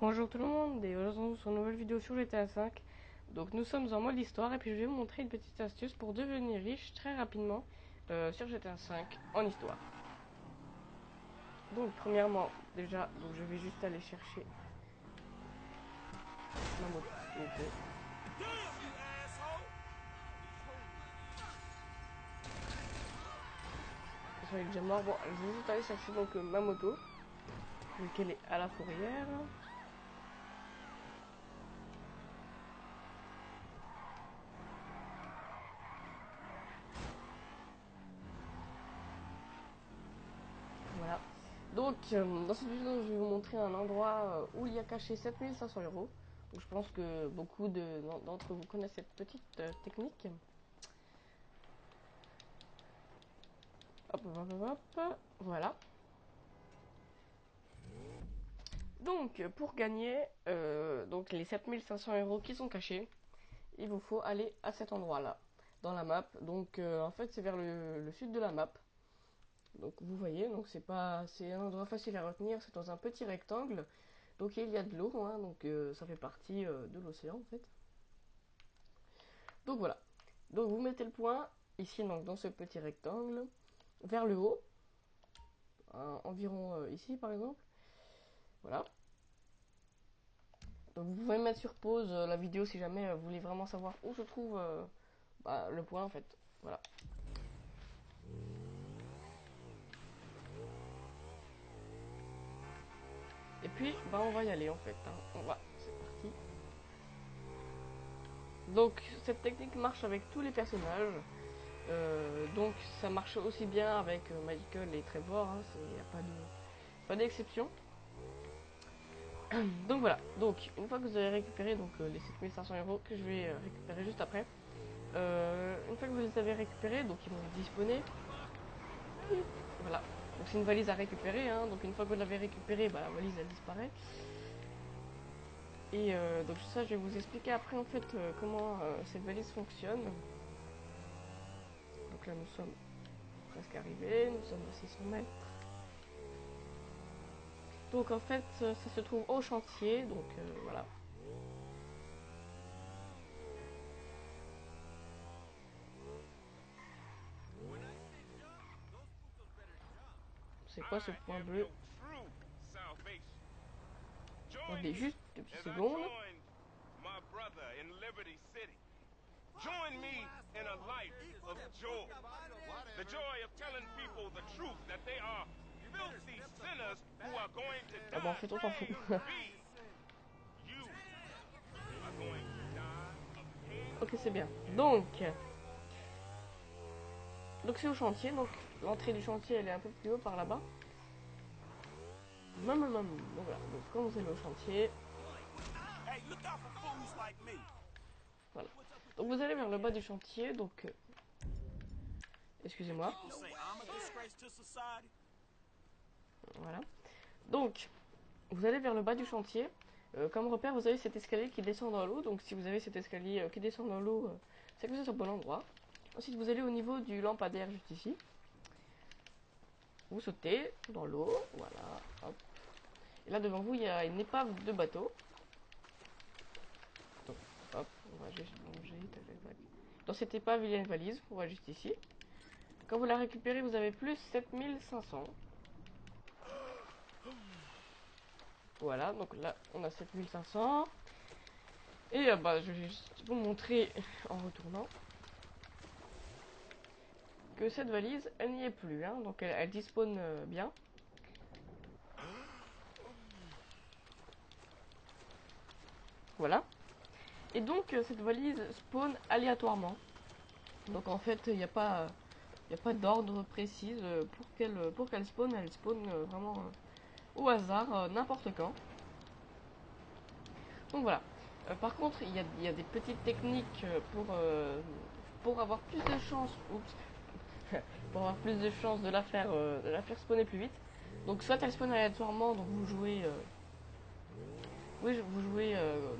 Bonjour tout le monde et aujourd'hui sur une nouvelle vidéo sur GTA 5. Donc nous sommes en mode histoire et puis je vais vous montrer une petite astuce pour devenir riche très rapidement sur GTA 5 en histoire. Donc premièrement déjà je vais juste aller chercher ma moto. Je suis déjà mort. Bon, je vais juste aller chercher donc ma moto vu qu'elle est à la fourrière. Voilà. Donc, dans cette vidéo, je vais vous montrer un endroit où il y a caché 7500 €. Donc, je pense que beaucoup d'entre vous connaissent cette petite technique. Hop, hop, hop, hop, voilà. Donc, pour gagner donc les 7500 € qui sont cachés, il vous faut aller à cet endroit-là, dans la map. Donc, en fait, c'est vers le sud de la map. Donc, vous voyez, donc c'est un endroit facile à retenir. C'est dans un petit rectangle. Donc il y a de l'eau, hein, donc ça fait partie de l'océan en fait. Donc voilà. Donc vous mettez le point ici donc dans ce petit rectangle vers le haut, environ ici par exemple. Voilà. Donc vous pouvez mettre sur pause la vidéo si jamais vous voulez vraiment savoir où se trouve le point en fait. Voilà. Et puis on va y aller en fait. Hein. C'est parti. Donc cette technique marche avec tous les personnages. Donc ça marche aussi bien avec Michael et Trevor, hein, il n'y a pas d'exception. Donc voilà, donc une fois que vous avez récupéré donc, les 7500 € que je vais récupérer juste après, une fois que vous les avez récupérés, donc ils vont disponibles. Voilà, donc c'est une valise à récupérer, hein, donc une fois que vous l'avez récupérée, la valise elle disparaît. Et donc ça je vais vous expliquer après en fait comment cette valise fonctionne. Donc là nous sommes presque arrivés, nous sommes à 600 mètres. Donc en fait ça se trouve au chantier, donc voilà. C'est quoi ce point bleu? Attendez juste 2 petites secondes. Join me in a life of joy. The joy of telling people the truth that they are filthy sinners who are going to die. Ah bon, en fait, on s'en fout. Ok, c'est bien. Donc c'est au chantier. Donc l'entrée du chantier, elle est un peu plus haut par là-bas. Donc voilà. Donc quand vous allez au chantier, voilà. Donc vous allez vers le bas du chantier. Donc excusez-moi. Voilà. Donc vous allez vers le bas du chantier. Comme repère, vous avez cet escalier qui descend dans l'eau. Donc si vous avez cet escalier qui descend dans l'eau, c'est que vous êtes au bon endroit. Ensuite, vous allez au niveau du lampadaire juste ici. Vous sautez dans l'eau, voilà. Hop. Et là devant vous, il y a une épave de bateau. Donc, hop, on va juste plonger. Dans cette épave, il y a une valise. On va juste ici. Quand vous la récupérez, vous avez plus 7500. Voilà, donc là, on a 7500. Et je vais juste vous montrer en retournant que cette valise, elle n'y est plus. Hein, donc elle dispone bien. Voilà. Et donc cette valise spawn aléatoirement. Donc en fait, il n'y a pas d'ordre précis pour qu'elle spawn. Elle spawn vraiment au hasard, n'importe quand. Donc voilà. Par contre, il y a des petites techniques pour avoir plus de chance. Oups. Pour avoir plus de chance de la faire spawner plus vite. Donc soit elle spawn aléatoirement, donc vous jouez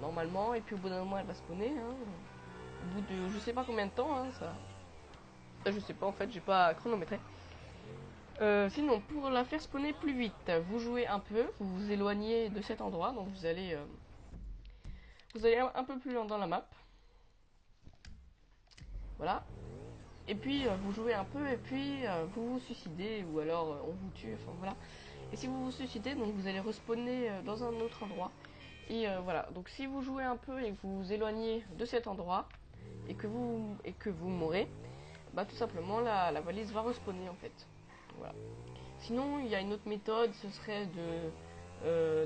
normalement, et puis au bout d'un moment elle va spawner. Hein, au bout de je sais pas combien de temps, hein, ça. Je sais pas en fait, j'ai pas chronométré. Sinon, pour la faire spawner plus vite, vous jouez un peu, vous vous éloignez de cet endroit, donc vous allez un peu plus loin dans la map. Voilà. Et puis vous jouez un peu et puis vous vous suicidez ou alors on vous tue, enfin voilà. Et si vous vous suicidez, donc vous allez respawner dans un autre endroit. Et voilà, donc si vous jouez un peu et que vous vous éloignez de cet endroit et que vous mourrez, bah tout simplement la valise va respawner en fait. Voilà. Sinon, il y a une autre méthode, ce serait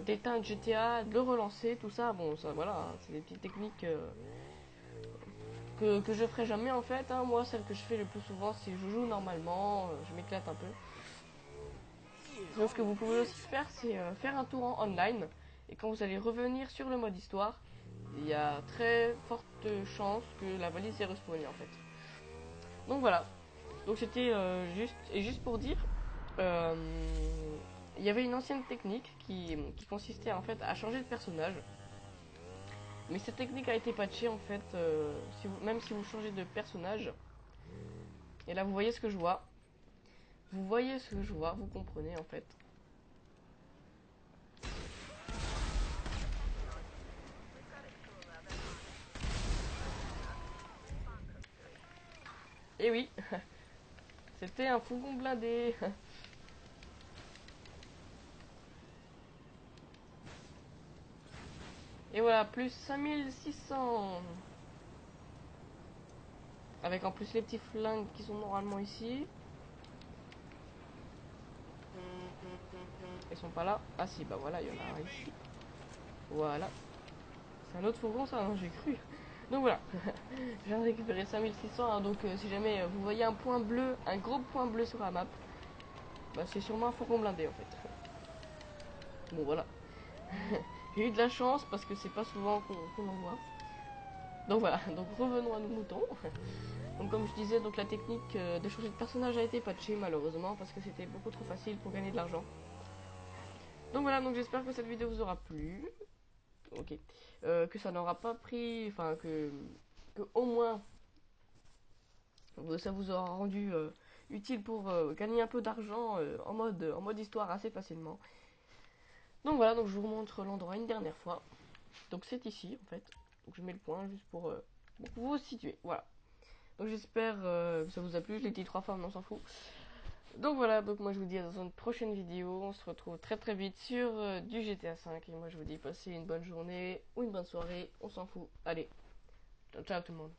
d'éteindre GTA, de le relancer, tout ça. Bon, ça voilà, hein, c'est des petites techniques que je ferai jamais en fait. Hein. Moi, celle que je fais le plus souvent, c'est je joue normalement, je m'éclate un peu. Donc, ce que vous pouvez aussi faire, c'est faire un tour en online. Et quand vous allez revenir sur le mode histoire, il y a très forte chance que la valise est respawnée en fait. Donc voilà. Donc c'était juste pour dire, euh, il y avait une ancienne technique qui consistait en fait à changer de personnage. Mais cette technique a été patchée en fait, même si vous changez de personnage. Et là vous voyez ce que je vois. Vous voyez ce que je vois, vous comprenez en fait. Et oui, c'était un fourgon blindé. Et voilà, plus 5600. Avec en plus les petits flingues qui sont normalement ici. Ils sont pas là. Ah si, bah voilà, il y en a un ici. Voilà. C'est un autre fourgon ça, hein, j'ai cru. Donc voilà, je viens de récupérer 5600. Hein, donc si jamais vous voyez un point bleu, un gros point bleu sur la map, bah c'est sûrement un fourgon blindé en fait. Bon voilà. J'ai eu de la chance parce que c'est pas souvent qu'on en voit. Donc voilà, donc revenons à nos moutons. Donc comme je disais, donc la technique de changer de personnage a été patchée malheureusement parce que c'était beaucoup trop facile pour gagner de l'argent. Donc voilà, donc j'espère que cette vidéo vous aura plu. Ok. Que ça n'aura pas pris, enfin que au moins ça vous aura rendu utile pour gagner un peu d'argent en mode histoire assez facilement. Donc voilà, donc je vous montre l'endroit une dernière fois. Donc c'est ici en fait. Donc je mets le point juste pour vous situer. Voilà. Donc j'espère que ça vous a plu. Je l'ai dit 3 fois, mais on s'en fout. Donc voilà, donc moi je vous dis à dans une prochaine vidéo. On se retrouve très très vite sur du GTA 5. Et moi je vous dis passez une bonne journée ou une bonne soirée. On s'en fout. Allez, ciao ciao tout le monde.